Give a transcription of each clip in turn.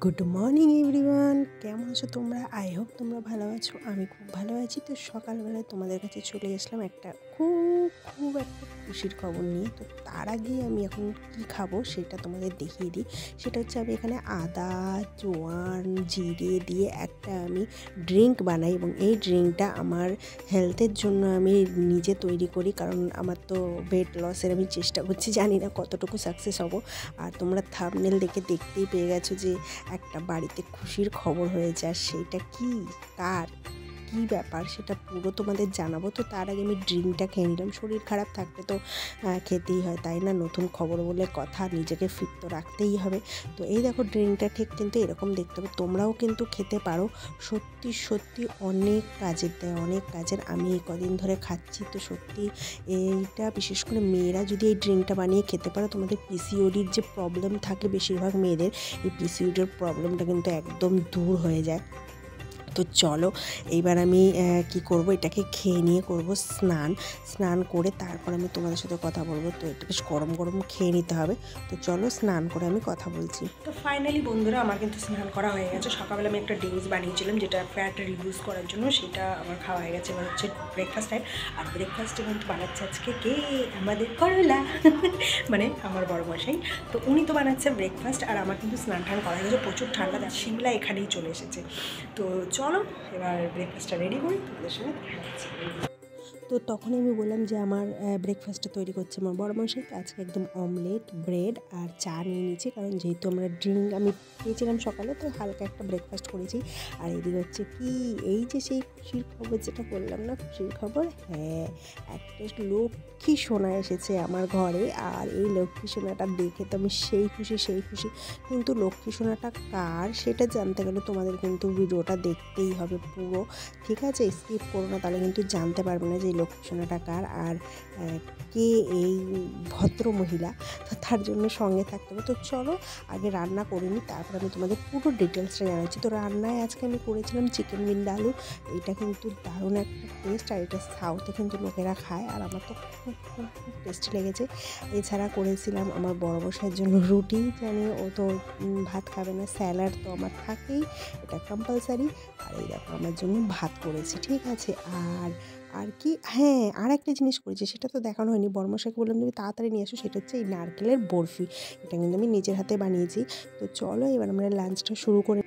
Good morning everyone, কেমন আছো তোমরা? আই হোপ তোমরা ভালো আছো। আমি খুব ভালো আছি। তো সকালবেলায় তোমাদের কাছে চলে আসলাম একটা খুব একটা খুশির খবর নিয়ে। তো তার আগে আমি এখন কি খাবো সেটা তোমাদের দেখিয়ে দিই। সেটা হচ্ছে আমি এখানে আদা, জোয়ান, জিরে দিয়ে একটা আমি ড্রিঙ্ক বানাই এবং এই ড্রিঙ্কটা আমার হেলথের জন্য আমি নিজে তৈরি করি, কারণ আমার তো ওয়েট লসের আমি চেষ্টা করছি, জানি না কতটুকু সাকসেস হব। আর তোমরা থাম্বনেল দেখে দেখতেই পেয়ে গেছো যে একটা বাড়িতে খুশির খবর হয়েছে, আর সেইটা কি, কার, কী ব্যাপার সেটা পুরো তোমাদের জানাবো। তো তার আগে আমি ড্রিঙ্কটা খেয়ে নিলাম। শরীর খারাপ থাকলে তো খেতেই হয়, তাই না? নতুন খবর বলে কথা, নিজেকে ফিট তো রাখতেই হবে। তো এই দেখো ড্রিঙ্কটা ঠিক কিন্তু এরকম দেখতে হবে, তোমরাও কিন্তু খেতে পারো। সত্যি অনেক কাজের দেয়, অনেক কাজের। আমি এই কদিন ধরে খাচ্ছি, তো সত্যি এইটা বিশেষ করে মেয়েরা যদি এই ড্রিঙ্কটা বানিয়ে খেতে পারো, তোমাদের পিসিওডির যে প্রবলেম থাকে বেশিরভাগ মেয়েদের, এই পিসিওডির প্রবলেমটা কিন্তু একদম দূর হয়ে যায়। তো চলো এইবার আমি কি করব, এটাকে খেয়ে নিয়ে করব স্নান করে তারপর আমি তোমাদের সাথে কথা বলবো। তো এটা বেশ গরম খেয়ে নিতে হবে। তো চলো স্নান করে আমি কথা বলছি। তো ফাইনালি বন্ধুরা, আমার কিন্তু স্নান করা হয়ে গেছে। সকালবেলা আমি একটা ড্রিঙ্কস বানিয়েছিলাম যেটা ফ্যাট রিডিউস করার জন্য, সেটা আমার খাওয়া হয়ে গেছে। এবার হচ্ছে ব্রেকফাস্ট টাইম। আর ব্রেকফাস্টে কিন্তু বানাচ্ছে আজকে কে, আমাদের করলা মানে আমার বড় মশাই। তো উনি তো বানাচ্ছে ব্রেকফাস্ট, আর আমার কিন্তু স্নান টান করা হয়ে গেছে। প্রচুর ঠান্ডা, শিমলা এখানেই চলে এসেছে। তো চলো এবার ব্রেকফাস্টটা রেডি করি, তোমাদের সঙ্গে দেখা হচ্ছে। তো তখনই আমি বললাম যে আমার ব্রেকফাস্টটা তৈরি করছে আমার বড় মশাই। তো আজকে একদম অমলেট, ব্রেড আর চা নিয়ে নিয়েছি, কারণ যেহেতু আমরা ড্রিঙ্ক আমি খেয়েছিলাম সকালে, তো হালকা একটা ব্রেকফাস্ট করেছি। আর এদিকে হচ্ছে কি, এই যে সেই খুশির খবর যেটা বললাম না, খুশির খবর, হ্যাঁ, একটা লক্ষ্মী সোনা এসেছে আমার ঘরে। আর এই লক্ষ্মী সোনাটা দেখে তো আমি সেই খুশি। কিন্তু লক্ষ্মী সোনাটা কার সেটা জানতে গেলে তোমাদের কিন্তু ভিডিওটা দেখতেই হবে পুরো, ঠিক আছে? স্কিপ করো না, তাহলে কিন্তু জানতে পারবে না যে এই লক্ষ্মী সোনাটা কার আর কে এই ভদ্র মহিলা। তো তার জন্য সঙ্গে থাকতে হবে। তো চলো আগে রান্না করে নিই, তারপর আমি তোমাদের পুরো ডিটেলসটা জানাচ্ছি। তো রান্নায় আজকে আমি করেছিলাম চিকেন বিন্দালু। এটা কিন্তু দারুণ একটা টেস্ট, আর এটা সাউথে কিন্তু লোকেরা খায়, আর আমার তো খুব টেস্টি লেগেছে। এছাড়া করেছিলাম আমার বড় মশাইয়ের জন্য রুটি, জানি ও তো ভাত খাবে না, স্যালাড তো আমার থাকেই, এটা কম্পালসারি। আর এই দেখো আমার জন্য ভাত করেছি, ঠিক আছে? আর কি, হ্যাঁ, আর একটা জিনিস করেছি, সেটা তো দেখানো হয়নি। বড়মশাইকে বললাম তুমি তাড়াতাড়ি নিয়ে আসো, সেটা হচ্ছে এই নারকেলের বরফি। এটা কিন্তু আমি নিজের হাতে বানিয়েছি। তো চলো এবার আমরা লাঞ্চটা শুরু করে।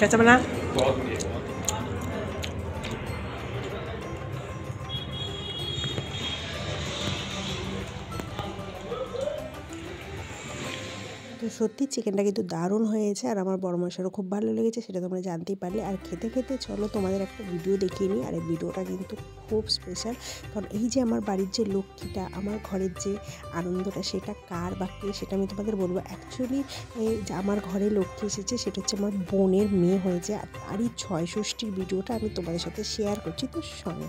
कैसा बना? তো সত্যি চিকেনটা কিন্তু দারুণ হয়েছে, আর আমার বড় মশারও খুব ভালো লেগেছে, সেটা তোমরা জানতেই পারলে। আর খেতে চলো তোমাদের একটা ভিডিও দেখিয়ে নিই। আর এই ভিডিওটা কিন্তু খুব স্পেশাল, কারণ এই যে আমার বাড়ির যে লক্ষ্মীটা, আমার ঘরের যে আনন্দটা, সেটা কার বা কে সেটা আমি তোমাদের বলবো। অ্যাকচুয়ালি আমার ঘরে লক্ষ্মী এসেছে, সেটা হচ্ছে আমার বোনের মেয়ে হয়েছে, আর তারই ৬ ষষ্ঠীর ভিডিওটা আমি তোমাদের সাথে শেয়ার করছি। তো সঙ্গে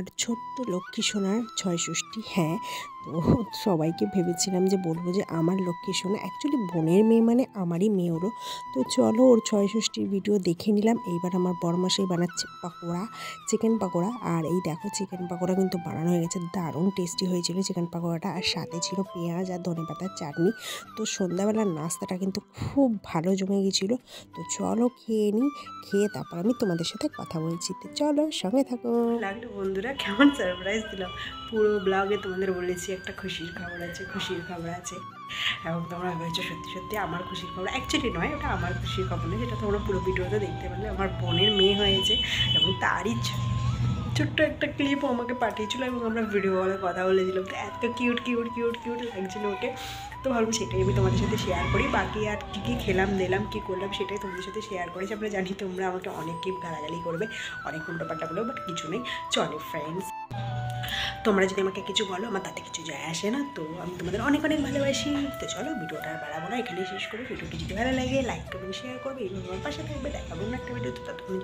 আমার ছোট্ট লক্ষ্মী সোনার ছয় ষষ্ঠী। হ্যাঁ, তো সবাইকে ভেবেছিলাম যে বলবো যে আমার লক্ষ্মী সোনা, অ্যাকচুয়ালি বোনের মেয়ে মানে আমারই মেয়ে ওরও। তো চলো ওর ছয় ষষ্ঠীর ভিডিও দেখে নিলাম। এইবার আমার বড়মশাই বানাচ্ছে পাকোড়া, চিকেন পাকোড়া। আর এই দেখো চিকেন পাকোড়া কিন্তু বানানো হয়ে গেছে, দারুণ টেস্টি হয়েছিল চিকেন পাকোড়াটা। আর সাথে ছিল পেঁয়াজ আর ধনেপাতার চাটনি। তো সন্ধ্যাবেলার নাস্তাটা কিন্তু খুব ভালো জমে গেছিলো। তো চলো খেয়ে নিই, খেয়ে তারপর আমি তোমাদের সাথে কথা বলছি। তো চলো সঙ্গে থাকো। লাগলো বন্ধুরা, কেমন সারপ্রাইজ দিলাম। পুরো ব্লগে তোমাদের বলেছি একটা খুশির খবর আছে, খুশির খবর আছে, এবং তোমরা ভেবেছো সত্যি সত্যি আমার খুশির খবর। অ্যাকচুয়ালি নয়, ওটা আমার খুশির খবর নয়, যেটা তোমরা পুরো ভিডিওতে দেখতে পারলে। আমার বোনের মেয়ে হয়েছে এবং তারই ছোট্ট একটা ক্লিপও আমাকে পাঠিয়েছিল এবং আমরা ভিডিও কলে কথা বলেছিলাম। তো এত কিউট কিউট কিউট কিউট লাগছিলো ওকে। তো ভাবলাম সেটাই আমি তোমাদের সাথে শেয়ার করি। বাকি আর কী কী খেলাম দিলাম কী করলাম সেটাই তোমাদের সাথে শেয়ার করেছি। আমরা জানি তোমরা আমাকে অনেক গালাগালি করবে, অনেক উল্টোপাল্টা করবে, বাট কিছু নেই, চলে ফ্রেন্ডস। তোমরা যদি আমাকে কিছু বলো আমার তাতে কিছু যায় আসে না। তো আমি তোমাদের অনেক অনেক ভালোবাসি। তো চলো ভিডিওটা আর বাড়াবো না, এখানেই শেষ করি। ভিডিওটি যদি ভালো লাগে লাইক করবে, শেয়ার করবে, এইভাবে আমার পাশে থাকবে। দেখাবো না একটা ভিডিও, তো ততক্ষণ